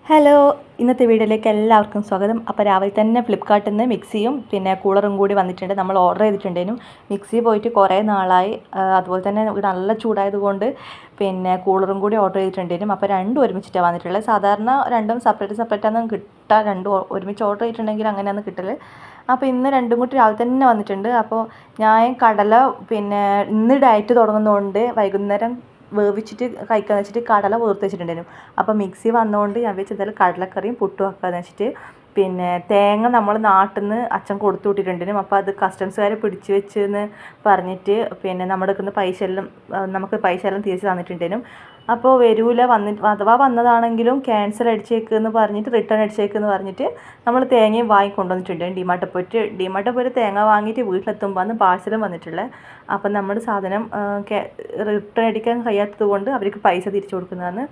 Hello, ഇന്നത്തെ വീഡിയോയിലേക്ക് എല്ലാവർക്കും സ്വാഗതം. അപ്പോൾ രാവിലെ തന്നെ ഫ്ലിപ്കാർട്ടിൽ നിന്ന് മിക്സിയും പിന്നെ കൂളറും കൂടി വന്നിട്ടുണ്ട്. നമ്മൾ ഓർഡർ ചെയ്തിട്ടുണ്ടേനും. മിക്സി പോയിട്ട് കുറേ നാളായി. അതുപോലെ തന്നെ നല്ല ചൂടായതുകൊണ്ട് പിന്നെ കൂളറും കൂടി ഓർഡർ ചെയ്തിട്ടുണ്ടേനും. അപ്പോൾ രണ്ടും ഒരുമിച്ചിട്ടാണ് വന്നിട്ടുള്ളത്. സാധാരണ രണ്ടും സെപ്പറേറ്റാണ് കിട്ടുക. രണ്ടും ഒരുമിച്ച് ഓർഡർ ചെയ്തിട്ടുണ്ടെങ്കിൽ അങ്ങനെയാണ് കിട്ടൽ. അപ്പോൾ ഇന്ന് രണ്ടും കൂടി രാവിലെ തന്നെ വന്നിട്ടുണ്ട്. അപ്പോൾ ഞാൻ കടല പിന്നെ ഇന്ന് ഡയറ്റ് തുടങ്ങുന്നതുകൊണ്ട് വൈകുന്നേരം വേവിച്ചിട്ട് കഴിക്കാന്ന് വെച്ചിട്ട് കടല വേർത്ത് വെച്ചിട്ടുണ്ടായിരുന്നു. അപ്പോൾ മിക്സി വന്നതുകൊണ്ട് ഞാൻ വെച്ച് എന്തായാലും കടലക്കറിയും പുട്ടും വെക്കാന്ന് വെച്ചിട്ട് പിന്നെ തേങ്ങ നമ്മൾ നാട്ടിൽ നിന്ന് അച്ഛൻ കൊടുത്തു വിട്ടിട്ടുണ്ടായിരുന്നു. അപ്പോൾ അത് കസ്റ്റംസുകാർ പിടിച്ച് വെച്ചെന്ന് പറഞ്ഞിട്ട് പിന്നെ നമ്മുടെ എടുക്കുന്ന നമുക്ക് പൈസ എല്ലാം തിരിച്ച് തന്നിട്ടുണ്ടായിരുന്നു. അപ്പോൾ വരൂല അഥവാ വന്നതാണെങ്കിലും ക്യാൻസൽ അടിച്ചേക്കെന്ന് പറഞ്ഞിട്ട് റിട്ടേൺ അടിച്ചേക്കെന്ന് പറഞ്ഞിട്ട് നമ്മൾ തേങ്ങയും വാങ്ങിക്കൊണ്ടുവന്നിട്ടുണ്ട്. ഡിമാർട്ടിൽ പോയിട്ട് തേങ്ങ വാങ്ങിയിട്ട് വീട്ടിലെത്തുമ്പോൾ അന്ന് പാഴ്സലും വന്നിട്ടുള്ളത്. അപ്പം നമ്മുടെ സാധനം റിട്ടേൺ അടിക്കാൻ കഴിയാത്തത് കൊണ്ട് അവർക്ക് പൈസ തിരിച്ചു കൊടുക്കുന്നതാണ്.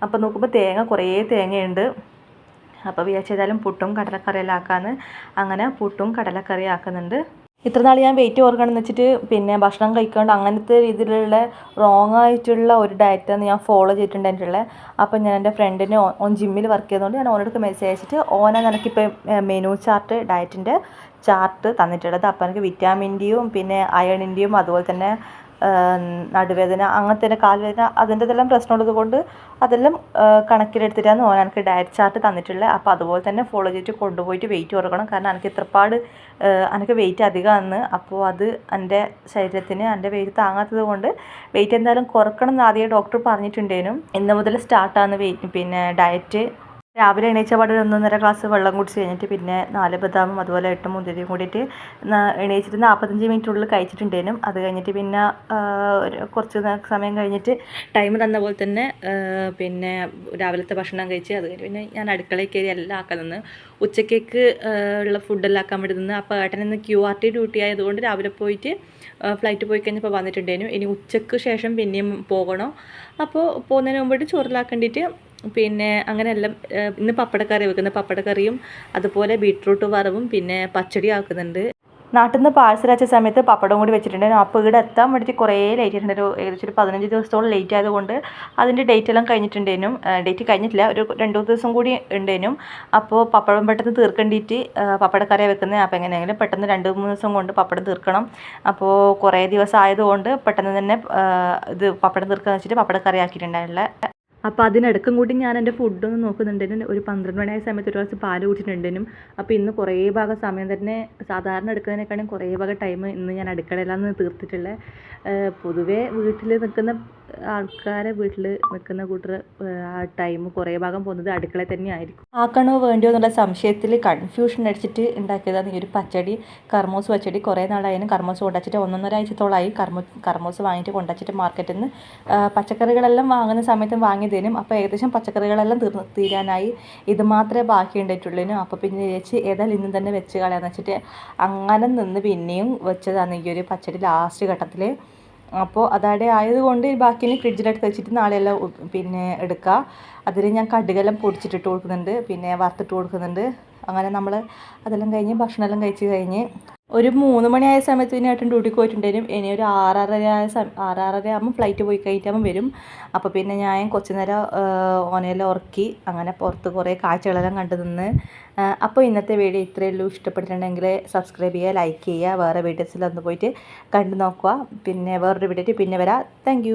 അപ്പോൾ നോക്കുമ്പോൾ കുറേ തേങ്ങയുണ്ട്. അപ്പോൾ വിചാരിച്ചേതായാലും പുട്ടും കടലക്കറിയെല്ലാം ആക്കാമെന്ന്. അങ്ങനെ പുട്ടും കടലക്കറി ആക്കുന്നുണ്ട്. ഇത്ര നാൾ ഞാൻ വെയിറ്റ് കുറക്കണമെന്ന് വെച്ചിട്ട് പിന്നെ ഭക്ഷണം കഴിക്കാണ്ട് അങ്ങനത്തെ രീതിയിലുള്ള റോങ് ആയിട്ടുള്ള ഒരു ഡയറ്റാണ് ഞാൻ ഫോളോ ചെയ്തിട്ടുണ്ടായിട്ടുള്ളത്. അപ്പം ഞാൻ എൻ്റെ ഫ്രണ്ടിന് ഓൻ ജിമ്മിൽ വർക്ക് ചെയ്തുകൊണ്ട് ഞാൻ ഓനോടൊക്കെ മെസ്സേജ് അയച്ചിട്ട് ഓനാണ് എനിക്കിപ്പോൾ മെനു ചാർട്ട് ഡയറ്റിൻ്റെ ചാർട്ട് തന്നിട്ടുള്ളത്. അപ്പോൾ എനിക്ക് വിറ്റാമിൻ്റെയും പിന്നെ അയണിൻ്റെയും അതുപോലെ തന്നെ നടുവേദന അങ്ങനത്തെ കാൽവേദന അതിൻ്റെതെല്ലാം പ്രശ്നമുള്ളത് കൊണ്ട് അതെല്ലാം കണക്കിലെടുത്തിട്ടാണ് ഓൻ എനിക്ക് ഡയറ്റ് ചാർട്ട് തന്നിട്ടുള്ളത്. അപ്പോൾ അതുപോലെ തന്നെ ഫോളോ ചെയ്തിട്ട് കൊണ്ടുപോയിട്ട് വെയിറ്റ് കുറക്കണം. കാരണം എനിക്ക് വെയിറ്റ് അധികമാണ്. അപ്പോൾ അത് എൻ്റെ ശരീരത്തിന് എൻ്റെ വെയിറ്റ് താങ്ങാത്തത് കൊണ്ട് വെയിറ്റ് എന്തായാലും കുറക്കണം എന്ന് ആദ്യം ഡോക്ടർ പറഞ്ഞിട്ടുണ്ടേനും. ഇന്ന് മുതൽ സ്റ്റാർട്ടാണ് പിന്നെ ഡയറ്റ്. രാവിലെ എണീച്ച പാടെ 1.5 ഗ്ലാസ് വെള്ളം കുടിച്ച് കഴിഞ്ഞിട്ട് പിന്നെ 4 ബദാമും അതുപോലെ 8 മുന്തിരിയും കൂടിയിട്ട് എണീച്ചിട്ട് 45 മിനിറ്റുള്ളിൽ കഴിച്ചിട്ടുണ്ടേനും. അത് കഴിഞ്ഞിട്ട് പിന്നെ കുറച്ച് സമയം കഴിഞ്ഞിട്ട് ടൈം തന്ന പോലെ തന്നെ പിന്നെ രാവിലത്തെ ഭക്ഷണം കഴിച്ച് അത് കഴിഞ്ഞ് പിന്നെ ഞാൻ അടുക്കളയിൽ കയറി എല്ലാം ആക്കാൻ നിന്ന്. ഉച്ചക്കേക്ക് ഉള്ള ഫുഡെല്ലാം ആക്കാൻ വേണ്ടി നിന്ന്. അപ്പോൾ ഏട്ടനിന്ന് QRT ഡ്യൂട്ടി ആയതുകൊണ്ട് രാവിലെ പോയിട്ട് ഫ്ലൈറ്റ് പോയി കഴിഞ്ഞപ്പോൾ വന്നിട്ടുണ്ടേനും. ഇനി ഉച്ചയ്ക്ക് ശേഷം പിന്നെയും പോകണം. അപ്പോൾ പോകുന്നതിന് മുമ്പിട്ട് ചോറിലാക്കേണ്ടിയിട്ട് പിന്നെ അങ്ങനെയെല്ലാം ഇന്ന് പപ്പടക്കറി വെക്കുന്നത്. പപ്പടക്കറിയും അതുപോലെ ബീട്രൂട്ട് വറവും പിന്നെ പച്ചടി ആക്കുന്നുണ്ട്. നാട്ടിൽ നിന്ന് പാഴ്സൽ അയച്ച സമയത്ത് പപ്പടം കൂടി വെച്ചിട്ടുണ്ടായിരുന്നു. അപ്പോൾ ഇവിടെ എത്താൻ വേണ്ടിയിട്ട് കുറേ ലേറ്റ് ആയിട്ടുണ്ടായിരുന്നു. ഏകദേശം ഒരു 15 ദിവസത്തോളം ലേറ്റ് ആയതുകൊണ്ട് അതിൻ്റെ ഡേറ്റ് എല്ലാം കഴിഞ്ഞിട്ടുണ്ടേനും. ഡേറ്റ് കഴിഞ്ഞിട്ടില്ല, ഒരു 2 ദിവസം കൂടി ഉണ്ടേനും. അപ്പോൾ പപ്പടം പെട്ടെന്ന് തീർക്കേണ്ടിയിട്ട് പപ്പടക്കറി വെക്കുന്നത്. അപ്പോൾ എങ്ങനെയെങ്കിലും പെട്ടെന്ന് 2-3 ദിവസം കൊണ്ട് പപ്പടം തീർക്കണം. അപ്പോൾ കുറേ ദിവസം ആയതുകൊണ്ട് പെട്ടെന്ന് തന്നെ ഇത് പപ്പടം തീർക്കാന്ന് വെച്ചിട്ട് പപ്പടക്കറി ആക്കിയിട്ടുണ്ടായില്ല. അപ്പോൾ അതിനിടക്കും കൂടി ഞാൻ എൻ്റെ ഫുഡൊന്നും നോക്കുന്നുണ്ടെങ്കിലും ഒരു 12 മണിയായ സമയത്ത് ഒരു ഗ്ലാസ് പാല് കുടിച്ചിട്ടുണ്ടെങ്കിലും. അപ്പോൾ ഇന്ന് കുറേ ഭാഗം സമയം തന്നെ സാധാരണ എടുക്കുന്നതിനേക്കാളും കുറേ ഭാഗം ടൈം ഇന്ന് ഞാൻ അടുക്കളയിലാണ് തീർത്തിട്ടുള്ളത്. പൊതുവേ വീട്ടിൽ നിൽക്കുന്ന ആൾക്കാരെ വീട്ടിൽ നിൽക്കുന്ന കൂട്ടർ ആ ടൈം കുറേ ഭാഗം പോകുന്നത് അടുക്കളയിൽ തന്നെ ആയിരിക്കും. ആക്കണോ വേണ്ടിയോ എന്നുള്ള സംശയത്തിൽ കൺഫ്യൂഷൻ അടിച്ചിട്ട് ഉണ്ടാക്കിയതാണ് ഈ ഒരു പച്ചടി, കർമൂസ് പച്ചടി. കുറേ നാളായാലും കർമൂസ് കൊണ്ടുവച്ചിട്ട് 1.5 ആഴ്ചത്തോളമായി കർമൂസ് വാങ്ങിയിട്ട് കൊണ്ടുവച്ചിട്ട് മാർക്കറ്റിൽ നിന്ന്. പച്ചക്കറികളെല്ലാം വാങ്ങുന്ന സമയത്തും വാങ്ങിയതിനും. അപ്പോൾ ഏകദേശം പച്ചക്കറികളെല്ലാം തീരാനായി. ഇത് മാത്രമേ ബാക്കി ഉണ്ടായിട്ടുള്ളൂ. അപ്പോൾ പിന്നെ ചേച്ചി ഏതായാലും ഇന്ന് തന്നെ വെച്ച് കളയാന്ന് വെച്ചിട്ട് അങ്ങനെ നിന്ന് പിന്നെയും വെച്ചതാണ് ഈ ഒരു പച്ചടി ലാസ്റ്റ് ഘട്ടത്തിൽ. അപ്പോൾ അതവിടെ ആയതുകൊണ്ട് ബാക്കിന് ഫ്രിഡ്ജിലെടുത്ത് വെച്ചിട്ട് നാളെയെല്ലാം പിന്നെ എടുക്കുക. അതിൽ ഞാൻ കടുകെല്ലാം പൊടിച്ചിട്ടിട്ട് കൊടുക്കുന്നുണ്ട്, പിന്നെ വറുത്തിട്ട് കൊടുക്കുന്നുണ്ട്. അങ്ങനെ നമ്മൾ അതെല്ലാം കഴിഞ്ഞ് ഭക്ഷണമെല്ലാം കഴിച്ച് കഴിഞ്ഞ് ഒരു 3 മണിയായ സമയത്ത് പിന്നെ ഏട്ടൻ ഡ്യൂട്ടിക്ക് പോയിട്ടുണ്ടായിരുന്നു. ഇനി ഒരു 6:30 ആകുമ്പോൾ ഫ്ലൈറ്റ് പോയി കഴിഞ്ഞിട്ടാകുമ്പോൾ വരും. അപ്പോൾ പിന്നെ ഞാൻ കുറച്ച് നേരം ഓനെല്ലാം ഉറക്കി അങ്ങനെ പുറത്ത് കുറേ കാഴ്ചകളെല്ലാം കണ്ടു നിന്ന്. അപ്പോൾ ഇന്നത്തെ വീഡിയോ ഇത്രയേ ഉള്ളൂ. ഇഷ്ടപ്പെട്ടിട്ടുണ്ടെങ്കിൽ സബ്സ്ക്രൈബ് ചെയ്യുക, ലൈക്ക് ചെയ്യുക. വേറെ വീഡിയോസിലൊന്ന് പോയിട്ട് കണ്ടു നോക്കുക. പിന്നെ വേറൊരു വീഡിയോ പിന്നെ വരാം. താങ്ക്